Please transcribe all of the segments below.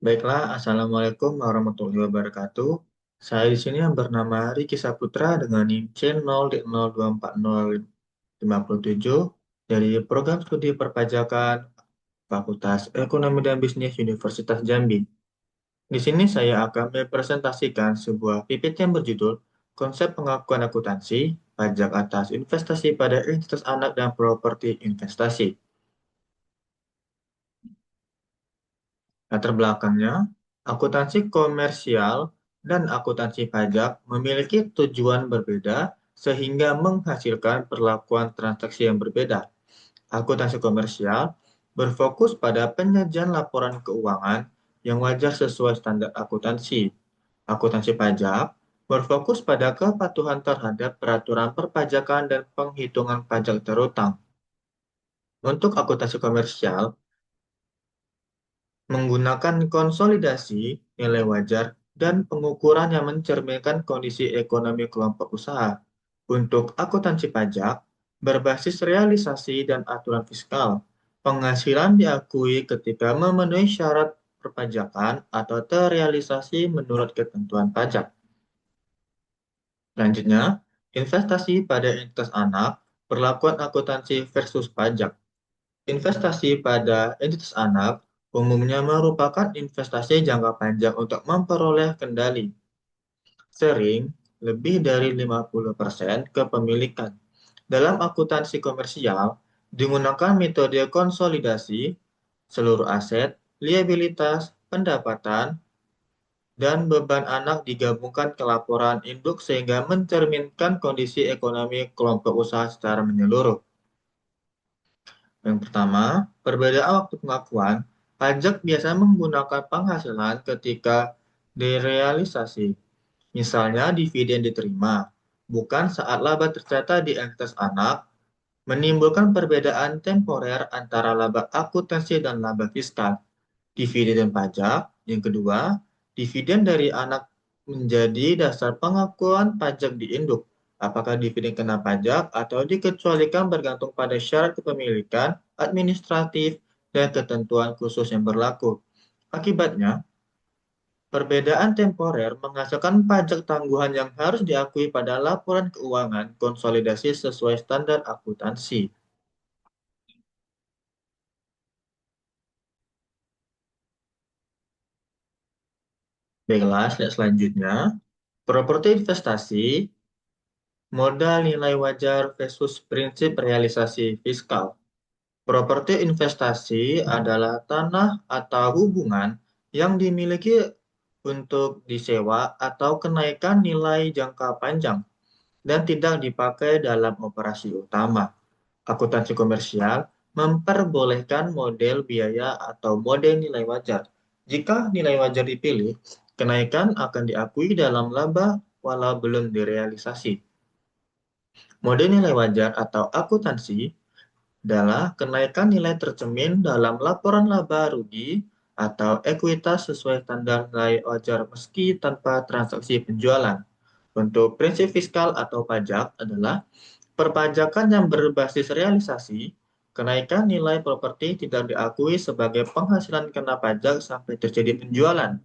Baiklah, Assalamualaikum warahmatullahi wabarakatuh. Saya di sini yang bernama Riki Saputra dengan NIM C0024057 dari Program Studi Perpajakan Fakultas Ekonomi dan Bisnis Universitas Jambi. Di sini saya akan mempresentasikan sebuah PPT yang berjudul Konsep Pengakuan Akuntansi, Pajak atas Investasi pada Entitas Anak dan Properti Investasi. Latar belakangnya, akuntansi komersial dan akuntansi pajak memiliki tujuan berbeda sehingga menghasilkan perlakuan transaksi yang berbeda. Akuntansi komersial berfokus pada penyajian laporan keuangan yang wajar sesuai standar akuntansi. Akuntansi pajak berfokus pada kepatuhan terhadap peraturan perpajakan dan penghitungan pajak terutang. Untuk akuntansi komersial, menggunakan konsolidasi, nilai wajar, dan pengukuran yang mencerminkan kondisi ekonomi kelompok usaha. Untuk akuntansi pajak, berbasis realisasi dan aturan fiskal, penghasilan diakui ketika memenuhi syarat perpajakan atau terrealisasi menurut ketentuan pajak. Selanjutnya, investasi pada entitas anak, perlakuan akuntansi versus pajak. Investasi pada entitas anak umumnya merupakan investasi jangka panjang untuk memperoleh kendali, sering lebih dari 50% kepemilikan. Dalam akuntansi komersial, digunakan metode konsolidasi, seluruh aset, liabilitas, pendapatan, dan beban anak digabungkan ke laporan induk sehingga mencerminkan kondisi ekonomi kelompok usaha secara menyeluruh. Yang pertama, perbedaan waktu pengakuan. Pajak biasa menggunakan penghasilan ketika direalisasi. Misalnya dividen diterima, bukan saat laba tercatat di entitas anak, menimbulkan perbedaan temporer antara laba akuntansi dan laba fiskal. Dividen pajak. Yang kedua, dividen dari anak menjadi dasar pengakuan pajak di induk. Apakah dividen kena pajak atau dikecualikan bergantung pada syarat kepemilikan, administratif, dan ketentuan khusus yang berlaku. Akibatnya, perbedaan temporer menghasilkan pajak tangguhan yang harus diakui pada laporan keuangan konsolidasi sesuai standar akuntansi. Baiklah, slide selanjutnya. Properti investasi, modal nilai wajar versus prinsip realisasi fiskal. Properti investasi adalah tanah atau hubungan yang dimiliki untuk disewa atau kenaikan nilai jangka panjang dan tidak dipakai dalam operasi utama. Akuntansi komersial memperbolehkan model biaya atau model nilai wajar. Jika nilai wajar dipilih, kenaikan akan diakui dalam laba walau belum direalisasi. Model nilai wajar atau akuntansi adalah kenaikan nilai tercermin dalam laporan laba rugi atau ekuitas sesuai standar nilai wajar meski tanpa transaksi penjualan. Untuk prinsip fiskal atau pajak adalah perpajakan yang berbasis realisasi, kenaikan nilai properti tidak diakui sebagai penghasilan kena pajak sampai terjadi penjualan.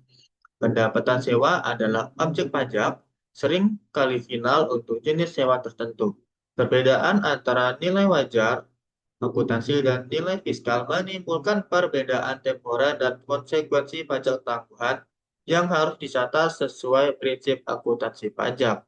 Pendapatan sewa adalah objek pajak, sering kali final untuk jenis sewa tertentu. Perbedaan antara nilai wajar, akuntansi, dan nilai fiskal menimbulkan perbedaan temporer dan konsekuensi pajak tangguhan yang harus dicatat sesuai prinsip akuntansi pajak.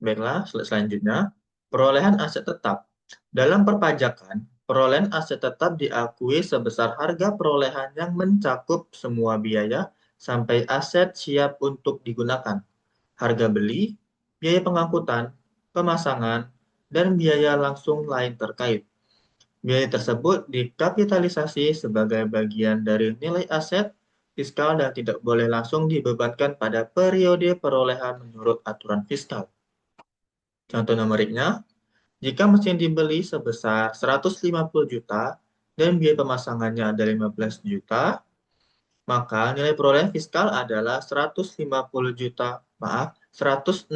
Baiklah, selanjutnya, perolehan aset tetap. Dalam perpajakan, perolehan aset tetap diakui sebesar harga perolehan yang mencakup semua biaya sampai aset siap untuk digunakan. Harga beli, biaya pengangkutan, pemasangan, dan biaya langsung lain terkait. Biaya tersebut dikapitalisasi sebagai bagian dari nilai aset fiskal dan tidak boleh langsung dibebankan pada periode perolehan menurut aturan fiskal. Contoh numeriknya, jika mesin dibeli sebesar 150 juta dan biaya pemasangannya ada 15 juta, maka nilai perolehan fiskal adalah 150 juta, maaf, 165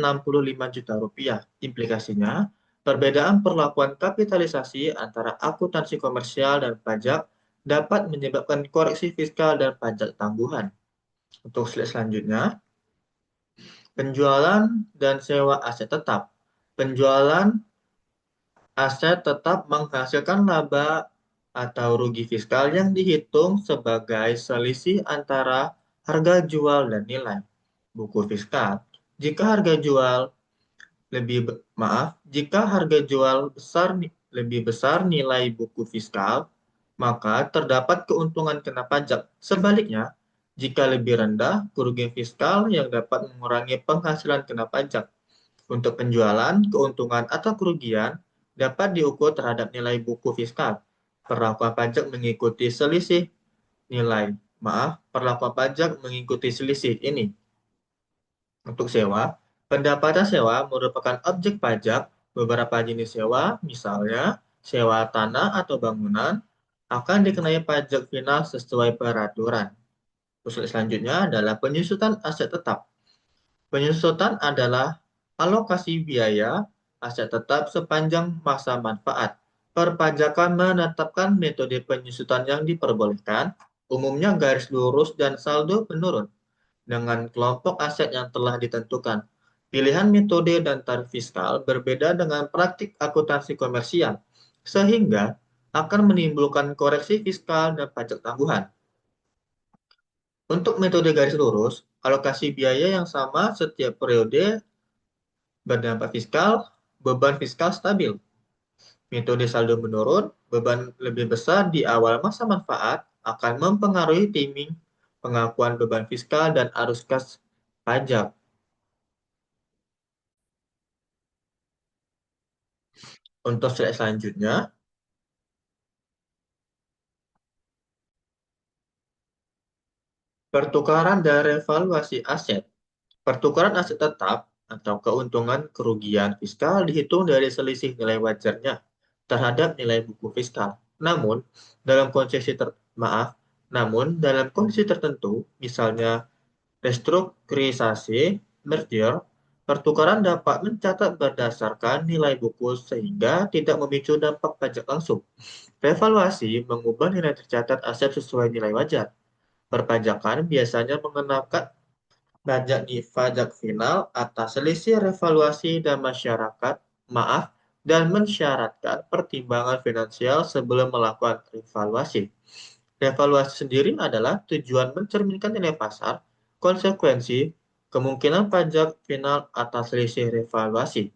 juta rupiah. Implikasinya, Perbedaan perlakuan kapitalisasi antara akuntansi komersial dan pajak dapat menyebabkan koreksi fiskal dan pajak tangguhan. Untuk slide selanjutnya, penjualan dan sewa aset tetap. Penjualan aset tetap menghasilkan laba atau rugi fiskal yang dihitung sebagai selisih antara harga jual dan nilai buku fiskal. Jika harga jual jika harga jual lebih besar nilai buku fiskal, maka terdapat keuntungan kena pajak. Sebaliknya, jika lebih rendah, kerugian fiskal yang dapat mengurangi penghasilan kena pajak. Untuk penjualan, keuntungan atau kerugian dapat diukur terhadap nilai buku fiskal. Perlakuan pajak mengikuti selisih nilai. Perlakuan pajak mengikuti selisih ini. Untuk sewa, pendapatan sewa merupakan objek pajak. Beberapa jenis sewa, misalnya sewa tanah atau bangunan, akan dikenai pajak final sesuai peraturan. Usul selanjutnya adalah penyusutan aset tetap. Penyusutan adalah alokasi biaya aset tetap sepanjang masa manfaat. Perpajakan menetapkan metode penyusutan yang diperbolehkan, umumnya garis lurus dan saldo menurun dengan kelompok aset yang telah ditentukan. Pilihan metode dan tarif fiskal berbeda dengan praktik akuntansi komersial, sehingga akan menimbulkan koreksi fiskal dan pajak tangguhan. Untuk metode garis lurus, alokasi biaya yang sama setiap periode berdampak beban fiskal stabil. Metode saldo menurun, beban lebih besar di awal masa manfaat akan mempengaruhi timing pengakuan beban fiskal dan arus kas pajak. Untuk slide selanjutnya, pertukaran dan revaluasi aset. Pertukaran aset tetap atau keuntungan kerugian fiskal dihitung dari selisih nilai wajarnya terhadap nilai buku fiskal. Namun, dalam kondisi dalam kondisi tertentu, misalnya restrukturisasi, merger, pertukaran dapat mencatat berdasarkan nilai buku sehingga tidak memicu dampak pajak langsung. Revaluasi mengubah nilai tercatat aset sesuai nilai wajar. Perpajakan biasanya mengenakan pajak final atas selisih revaluasi dan dan mensyaratkan pertimbangan finansial sebelum melakukan revaluasi. Revaluasi sendiri adalah tujuan mencerminkan nilai pasar, konsekuensi, kemungkinan pajak final atas selisih revaluasi.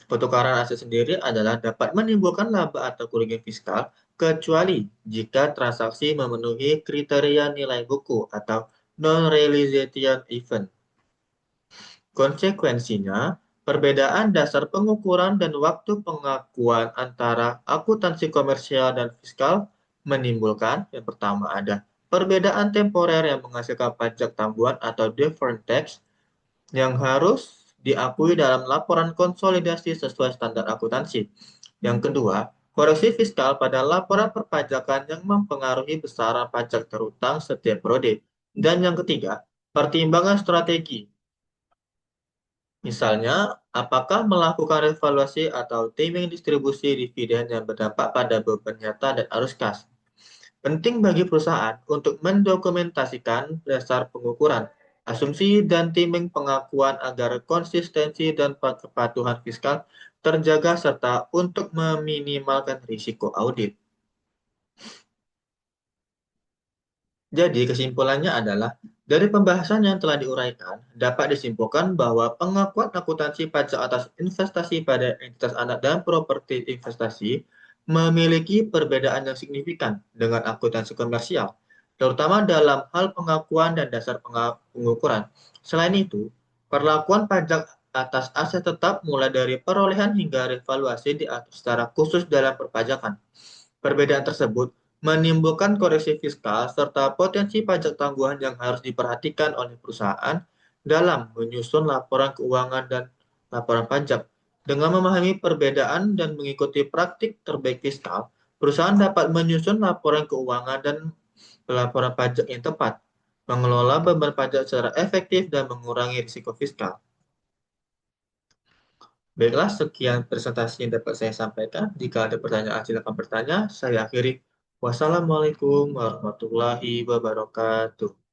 Pertukaran aset sendiri adalah dapat menimbulkan laba atau kerugian fiskal kecuali jika transaksi memenuhi kriteria nilai buku atau non-realization event. Konsekuensinya, perbedaan dasar pengukuran dan waktu pengakuan antara akuntansi komersial dan fiskal menimbulkan yang pertama ada perbedaan temporer yang menghasilkan pajak tangguhan atau deferred tax yang harus diakui dalam laporan konsolidasi sesuai standar akuntansi. Yang kedua, koreksi fiskal pada laporan perpajakan yang mempengaruhi besaran pajak terutang setiap periode. Dan yang ketiga, pertimbangan strategi. Misalnya, apakah melakukan revaluasi atau timing distribusi dividen yang berdampak pada beban nyata dan arus kas. Penting bagi perusahaan untuk mendokumentasikan dasar pengukuran, asumsi dan timing pengakuan agar konsistensi dan kepatuhan fiskal terjaga serta untuk meminimalkan risiko audit. Jadi kesimpulannya adalah, dari pembahasan yang telah diuraikan, dapat disimpulkan bahwa pengakuan akuntansi pajak atas investasi pada entitas anak dan properti investasi memiliki perbedaan yang signifikan dengan akuntansi komersial, terutama dalam hal pengakuan dan dasar pengukuran. Selain itu, perlakuan pajak atas aset tetap mulai dari perolehan hingga revaluasi diatur secara khusus dalam perpajakan. Perbedaan tersebut menimbulkan koreksi fiskal serta potensi pajak tangguhan yang harus diperhatikan oleh perusahaan dalam menyusun laporan keuangan dan laporan pajak. Dengan memahami perbedaan dan mengikuti praktik terbaik fiskal, perusahaan dapat menyusun laporan keuangan dan laporan pajak yang tepat, mengelola beban pajak secara efektif, dan mengurangi risiko fiskal. Baiklah, sekian presentasi yang dapat saya sampaikan. Jika ada pertanyaan, silakan bertanya. Saya akhiri. Wassalamualaikum warahmatullahi wabarakatuh.